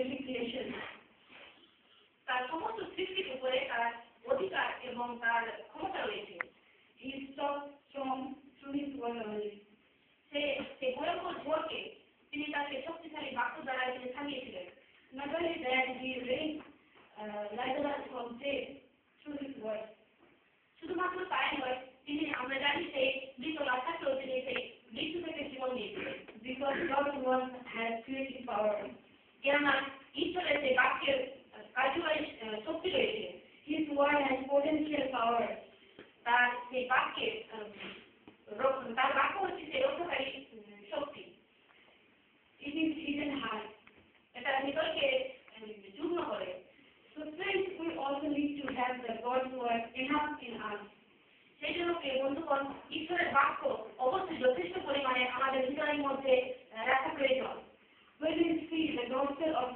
every creation. তার সমস্ত সৃষ্টির উপরে তার অধিকার এবং তার ক্ষমতা রয়েছে। He stopped from through his word only. সে ভয়ঙ্কর ঝড়কে তিনি তার শক্তিশালী বাক্য দ্বারা তিনি থামিয়েছিলেন। Not only that, he raised Lazarus from death through his word. শুধুমাত্র তাই নয়, তিনি আমরা জানি সেই মৃত লাশাকেও তিনি সেই মৃত্যু থেকে জীবন দিয়েছিলেন। Because God's word has creative power. কেননা ঈশ্বরের সেই বাক্যের কার্যকারী শক্তি রয়েছে। His word has potential power. তার সেই বাক্যের তার বাক্য হচ্ছে সেই রক্ষাকারী শক্তি। It is hidden high. এটা হৃদয়কে যুগ্ম করে। So friends, we also need to have the God's word enough in us. সেই জন্য বন্ধুগণ, ঈশ্বরের বাক্য অবশ্যই যথেষ্ট পরিমাণে আমাদের হৃদয়ের মধ্যে রাখা প্রয়োজন। When we see the gospel of